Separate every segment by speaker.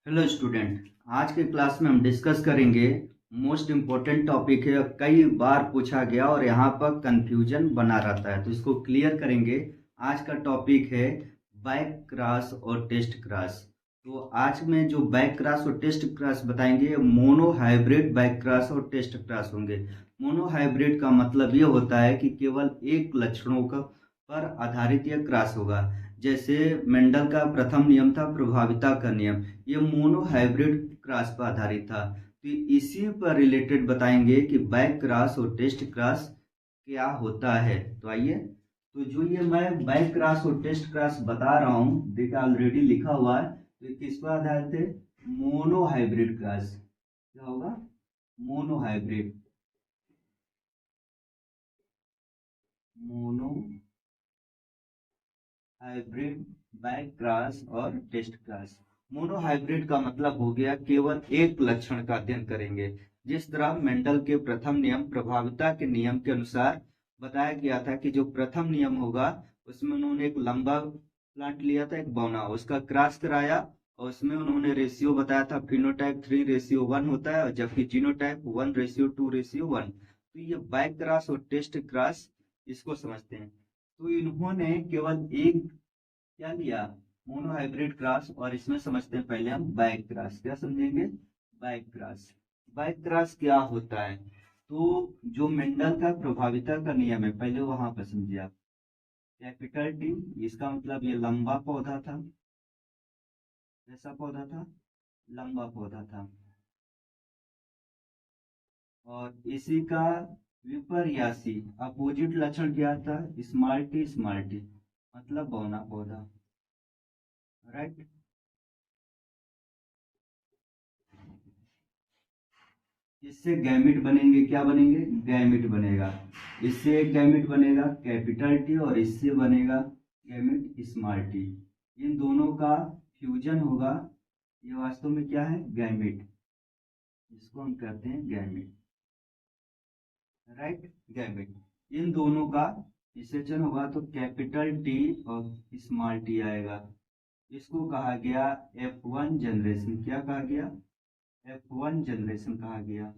Speaker 1: Hello student, आज के class में हम डिस्कस करेंगे मोस्ट इम्पोर्टेंट टॉपिक है। कई बार पूछा गया और यहाँ पर कंफ्यूजन बना रहता है, तो इसको क्लियर करेंगे। आज का टॉपिक है बैक क्रॉस और टेस्ट क्रॉस। तो आज में जो बैक क्रॉस और टेस्ट क्रॉस बताएंगे, मोनो हाइब्रिड बैक क्रॉस और टेस्ट क्रॉस होंगे। मोनो हाइब्रिड का मतलब ये होता है कि केवल एक लक्षणों का पर आधारित यह क्रॉस होगा। जैसे मेंडल का प्रथम नियम था प्रभाविता का नियम, ये मोनो हाइब्रिड क्रॉस पर आधारित था। तो इसी पर रिलेटेड बताएंगे कि बैक क्रॉस और टेस्ट क्रॉस क्या होता है। तो आइए, तो जो ये मैं बैक क्रॉस और टेस्ट क्रॉस बता रहा हूँ, देखिए ऑलरेडी लिखा हुआ है। तो ये किस पर आधारित है? Mono hybrid cross. क्या होगा? Mono hybrid. Mono hybrid back cross और टेस्ट क्रॉस। मोनो हाइब्रिड का मतलब हो गया केवल एक लक्षण का अध्ययन करेंगे। जिस तरह मेंडल के प्रथम नियम प्रभाविता के नियम के अनुसार बताया गया था कि जो प्रथम नियम होगा उसमें उन्होंने एक लंबा प्लांट लिया था, एक बौना, उसका क्रॉस कराया और उसमें उन्होंने रेशियो बताया था फिनोटाइप 3:1 होता है, और जबकि जीनोटाइप 1:2:1। तो ये बैक क्रॉस और टेस्ट क्रॉस इसको समझते हैं। तो इन्होंने केवल एक क्या लिया? Mono hybrid cross. और इसमें समझते हैं पहले हम बैक क्रॉस। क्या समझेंगे? Back cross. बैक क्रॉस क्या होता है? तो जो मेंडल का प्रभाविता का नियम है, पहले वहां पर समझिए आप। कैपिटल टी, इसका मतलब ये लंबा पौधा था। कैसा पौधा था? लंबा पौधा था। और इसी का विपर्यासी अपोजिट लक्षण क्या था? स्मॉल टी मतलब बौना पौधा। राइट। इससे गैमिट बनेंगे। क्या बनेंगे? गैमिट बनेगा। इससे एक गैमिट बनेगा कैपिटल टी और इससे बनेगा गैमिट स्मॉल टी। इन दोनों का फ्यूजन होगा। ये वास्तव में क्या है? गैमिट। इसको हम कहते हैं गैमिट। राइट। गैमिट। इन दोनों का विसेचन होगा तो कैपिटल टी और स्मॉल टी आएगा। इसको कहा गया F1 जनरेशन। क्या कहा गया? F1 जनरेशन कहा गया।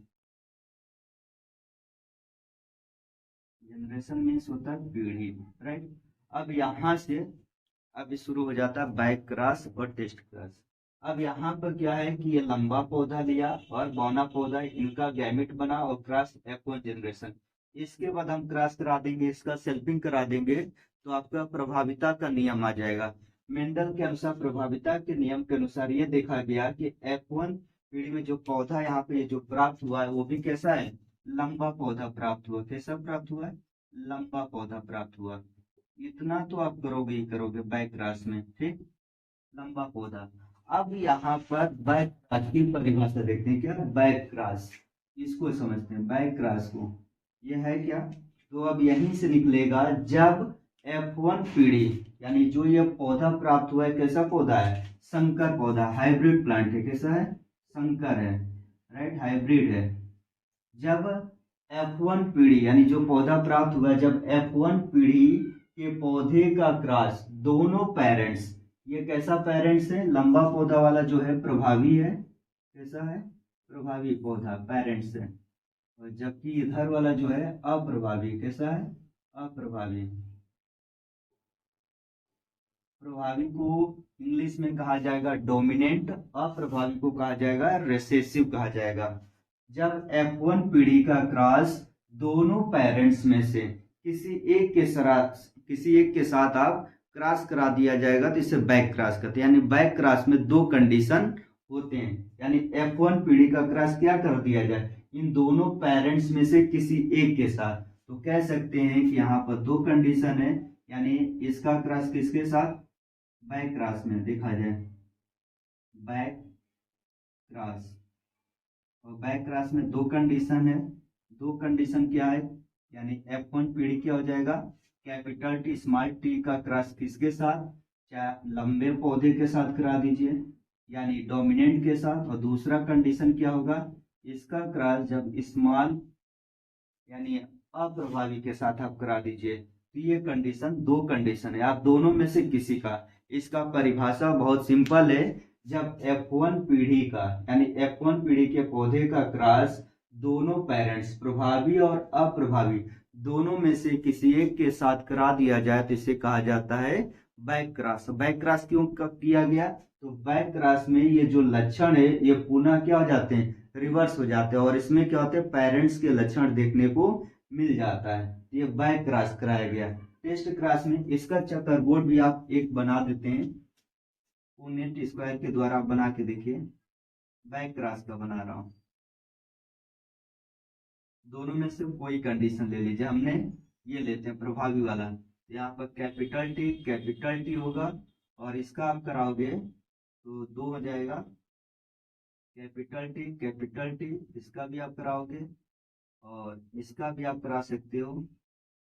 Speaker 1: जनरेशन मीन्स होता है पीढ़ी। राइट। अब यहाँ से अब शुरू हो जाता है बैक क्रॉस और टेस्ट क्रॉस। अब यहाँ पर क्या है कि ये लंबा पौधा लिया और बौना पौधा, इनका गैमेट बना और क्रॉस F1 जनरेशन। इसके बाद हम क्रॉस करा देंगे, इसका सेल्फिंग करा देंगे, तो आपका प्रभाविता का नियम आ जाएगा। मेंडल के अनुसार प्रभाविता के नियम के अनुसार ये देखा गया कि F1 पीढ़ी में जो पौधा यहाँ पे जो प्राप्त हुआ है वो भी कैसा है? लंबा पौधा प्राप्त हुआ। कैसा प्राप्त हुआ है? लंबा पौधा प्राप्त हुआ। इतना तो आप करोगे ही करोगे बैक क्रॉस में। ठीक। लंबा पौधा। अब यहाँ पर बैक क्रॉस की परिभाषा देखते हैं। क्या बैक क्रॉस? इसको समझते हैं बैक क्रॉस को। यह है क्या? तो अब यहीं से निकलेगा जब F1 पीढ़ी, यानी जो ये पौधा प्राप्त हुआ है, कैसा पौधा है? संकर पौधा, हाइब्रिड प्लांट है। कैसा है? संकर है। राइट, हाइब्रिड है। जब F1 पीढ़ी यानी जो पौधा प्राप्त हुआ है, जब F1 पीढ़ी के पौधे का क्रॉस दोनों पेरेंट्स, ये कैसा पेरेंट्स है? लंबा पौधा वाला जो है प्रभावी है। कैसा है? प्रभावी पौधा पेरेंट्स है। और जबकि इधर वाला जो है अप्रभावी। कैसा है? अप्रभावी। प्रभावी को इंग्लिश में कहा जाएगा डोमिनेंट, अप्रभावी को कहा जाएगा रिसेसिव कहा जाएगा। जब F1 पीढ़ी का क्रॉस दोनों पेरेंट्स में से किसी एक के साथ आप क्रॉस करा दिया जाएगा तो इसे बैक क्रॉस कहते हैं। यानी बैक क्रॉस में दो कंडीशन होते हैं। यानी F1 पीढ़ी का क्रॉस क्या कर दिया जाए? इन दोनों पेरेंट्स में से किसी एक के साथ। तो कह सकते हैं कि यहाँ पर दो कंडीशन है। यानी इसका क्रॉस किसके साथ? बैक क्रॉस में देखा जाए, बैक क्रॉस। और बैक क्रॉस में दो कंडीशन है। दो कंडीशन क्या है? यानी F1 पीढ़ी क्या हो जाएगा? कैपिटल टी स्मॉल टी का क्रॉस किसके साथ? चाहे लंबे पौधे के साथ करा दीजिए, यानी डोमिनेंट के साथ। और दूसरा कंडीशन क्या होगा? इसका क्रॉस जब स्मॉल यानी अप्रभावी के साथ आप करा दीजिए। तो ये कंडीशन, दो कंडीशन है, आप दोनों में से किसी का। इसका परिभाषा बहुत सिंपल है। जब F1 पीढ़ी का यानी F1 पीढ़ी के पौधे का क्रॉस दोनों पेरेंट्स प्रभावी और अप्रभावी दोनों में से किसी एक के साथ करा दिया जाए तो इसे कहा जाता है बैक क्रॉस। बैक क्रॉस क्यों किया गया? तो बैक क्रॉस में ये जो लक्षण है ये पुनः क्या हो जाते हैं, रिवर्स हो जाते हैं, और इसमें क्या होते हैं, पेरेंट्स के लक्षण देखने को मिल जाता है। ये बैक क्रॉस कराया गया। टेस्ट क्रॉस में इसका चक्करबोर्ड भी आप एक बना देते हैं, पुनेट स्क्वायर के द्वारा बना के देखिए। बैक क्रॉस का बना रहा हूं, दोनों में से कोई कंडीशन ले लीजिए। हमने ये लेते हैं प्रभावी वाला, यहाँ पर कैपिटल टी होगा, और इसका आप कराओगे तो 2 हो जाएगा। कैपिटल टी इसका भी आप कराओगे, और इसका भी आप करा सकते हो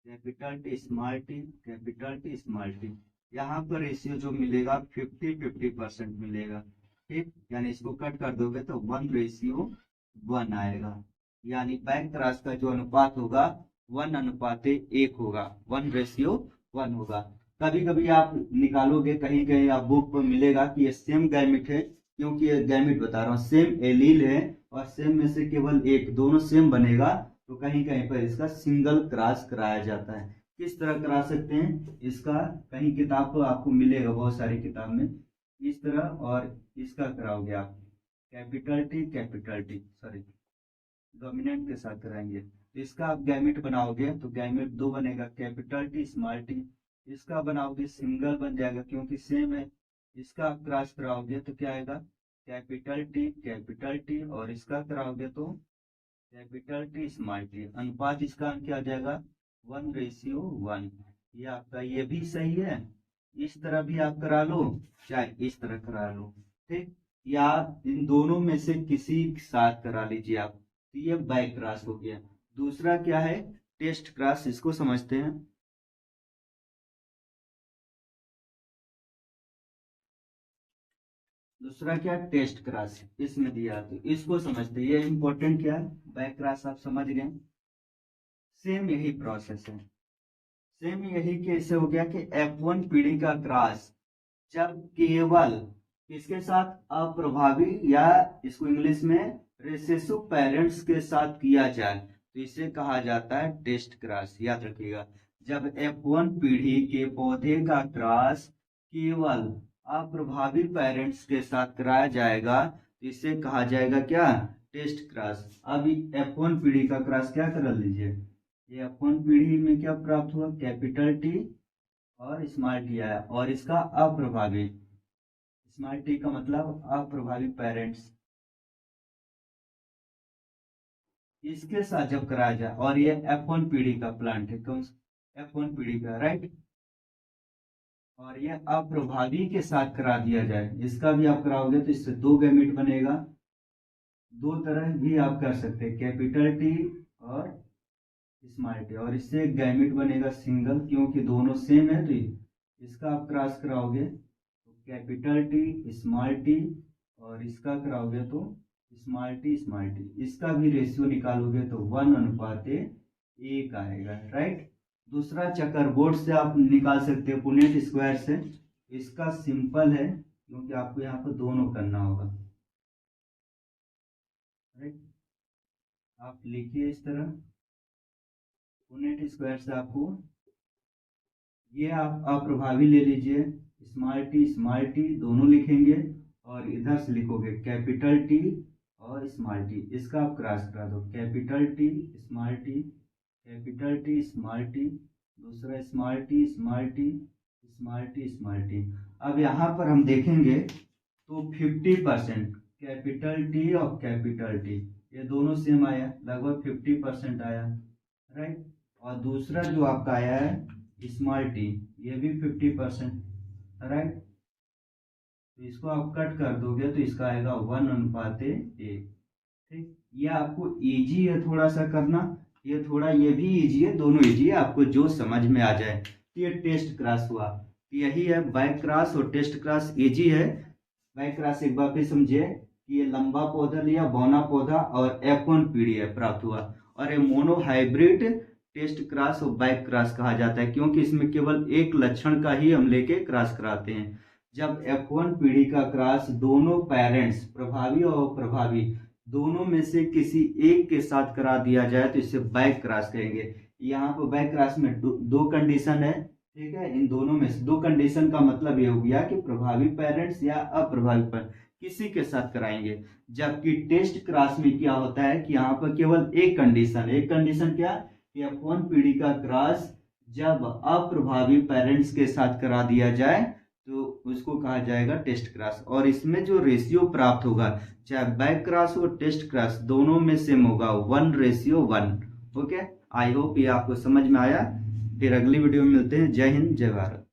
Speaker 1: कैपिटल टी स्मॉल टी। यहाँ पर रेशियो जो मिलेगा 50-50% मिलेगा, ठीक। यानी इसको कट कर दोगे तो 1:1 आएगा, यानी बैक क्रॉस का जो अनुपात होगा 1:1 होगा, 1:1 होगा। कभी कभी आप निकालोगे, कहीं कहीं आप बुक पर मिलेगा कि ये सेम गैमिट है, क्योंकि ये गैमिट बता रहा हूँ सेम एलील है और सेम में से केवल एक, दोनों सेम बनेगा, तो कहीं कहीं पर इसका सिंगल क्रॉस कराया जाता है। किस तरह करा सकते हैं इसका, कहीं किताब पर आपको मिलेगा, बहुत सारी किताब में इस तरह, और इसका कराओगे आप कैपिटल टी सॉरी डोमिनेंट के साथ कराएंगे तो इसका आप गैमिट बनाओगे तो गैमिट 2 बनेगा, कैपिटल टी स्मॉल टी। इसका बनाओगे सिंगल बन जाएगा क्योंकि सेम है। इसका आप क्रॉस कराओगे तो क्या आएगा, कैपिटल टी, और इसका कराओगे तो कैपिटल टी स्मॉल टी। अनुपात इसका क्या आ जाएगा 1:1। ये आपका ये भी सही है, इस तरह भी आप करा लो चाहे इस तरह करा लो, ठीक। या इन दोनों में से किसी के साथ करा लीजिए आप, तो ये बैक क्रॉस हो गया। दूसरा क्या है, टेस्ट क्रॉस, इसको समझते हैं। दूसरा क्या, टेस्ट क्रॉस, इसमें दिया तो इसको समझते हैं। ये इंपॉर्टेंट क्या है, बैक क्रॉस आप समझ गए। सेम यही प्रोसेस है, सेम यही कैसे हो गया कि F1 पीढ़ी का क्रॉस जब केवल किसके साथ, अप्रभावी या इसको इंग्लिश में रिसेसिव पेरेंट्स के साथ किया जाए तो इसे कहा जाता है टेस्ट क्रॉस। याद रखिएगा, जब F1 पीढ़ी के पौधे का क्रॉस केवल अप्रभावी पेरेंट्स के साथ कराया जाएगा तो इसे कहा जाएगा क्या, टेस्ट क्रॉस। अभी F1 पीढ़ी का क्रॉस क्या कर लीजिए, ये F1 पीढ़ी में क्या प्राप्त हुआ, कैपिटल टी और स्मॉल टी आया, और इसका अप्रभावी, स्मॉल टी का मतलब अप्रभावी पेरेंट्स, इसके साथ जब कराया जाए, और ये F1 पीढ़ी का प्लांट है, कौन F1 पीढ़ी का, राइट, और ये अप्रभावी के साथ करा दिया जाए, इसका भी आप कराओगे तो इससे 2 गैमेट बनेगा। 2 तरह भी आप कर सकते हैं, कैपिटल टी और स्मॉल टी, और इससे एक गैमेट बनेगा सिंगल, क्योंकि दोनों सेम है तो इसका आप क्रॉस कराओगे तो कैपिटल टी स्मॉल टी, और इसका कराओगे तो स्मॉल टी, इसका भी रेशियो निकालोगे तो 1:1 आएगा, राइट। दूसरा चक्करबोर्ड से आप निकाल सकते हैं, पुनेट स्क्वायर से। इसका सिंपल है क्योंकि आपको यहाँ पर दोनों करना होगा, राइट। आप लिखिए इस तरह, पुनेट स्क्वायर से आपको ये आप अप्रभावी ले लीजिए, स्मॉल टी दोनों लिखेंगे, और इधर से लिखोगे कैपिटल टी और स्मॉल टी, इसका आप क्रॉस करा दो, capital T small T, capital T small T, दूसरा small T small T, small T small T. अब यहाँ पर हम देखेंगे तो 50% कैपिटल टी और कैपिटल टी ये दोनों सेम आया, लगभग 50% आया, राइट। और दूसरा जो आपका आया है स्मॉल टी, ये भी 50%, राइट। तो इसको आप कट कर दोगे तो इसका आएगा 1:1, ठीक। ये आपको इजी है थोड़ा सा करना, ये थोड़ा ये भी इजी है, दोनों इजी है, आपको जो समझ में आ जाए। ये टेस्ट क्रॉस हुआ, यही है बैक क्रॉस, और टेस्ट क्रॉस इजी है। बैक क्रॉस एक बार फिर समझिए कि ये लंबा पौधा लिया, बौना पौधा, और F1 पीढ़ी है प्राप्त हुआ, और ये मोनो हाइब्रिड टेस्ट क्रॉस और बैक क्रॉस कहा जाता है, क्योंकि इसमें केवल एक लक्षण का ही हम लेके क्रॉस कराते हैं। जब F1 पीढ़ी का क्रॉस दोनों पेरेंट्स प्रभावी और अप्रभावी दोनों में से किसी एक के साथ करा दिया जाए तो इसे बैक क्रॉस कहेंगे। यहाँ पर बैक क्रॉस में दो कंडीशन है, ठीक है। इन दोनों में से दो कंडीशन का मतलब ये हो गया कि प्रभावी पेरेंट्स या अप्रभावी पेरेंट्स किसी के साथ कराएंगे। जबकि टेस्ट क्रॉस में क्या होता है कि यहाँ पर केवल एक कंडीशन क्या कि F1 पीढ़ी का क्रॉस जब अप्रभावी पेरेंट्स के साथ करा दिया जाए तो उसको कहा जाएगा टेस्ट क्रॉस। और इसमें जो रेशियो प्राप्त होगा चाहे बैक क्रॉस हो टेस्ट क्रॉस दोनों में सेम होगा 1:1। ओके, आई होप ये आपको समझ में आया। फिर अगली वीडियो में मिलते हैं। जय हिंद, जय भारत।